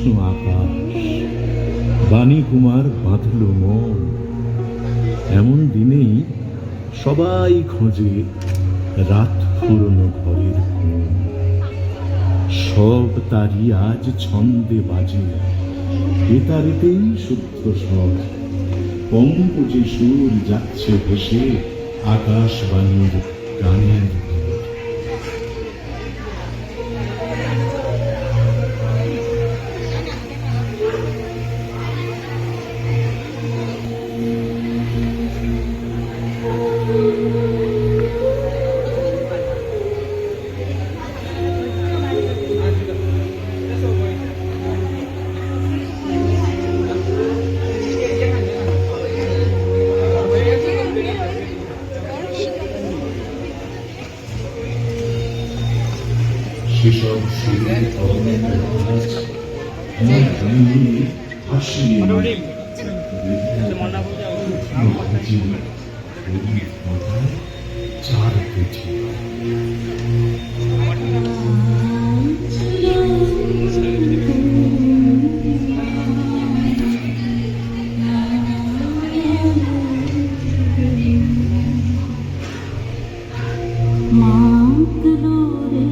কৃষ্ণ আকাশ, বাণী কুমার বাঁধল মন। এমন দিনেই সবাই খোঁজে রাত ফুরনো ঘরের কোণ। সব তারি আজ ছন্দে বাজে, বেতারেতেই শুদ্ধ স্বর। পঙ্কজে সুর যাচ্ছে ভেসে আকাশবাণীর গানের ঘর। সেসব সুরের হাসি চার পেটি মাতলো রে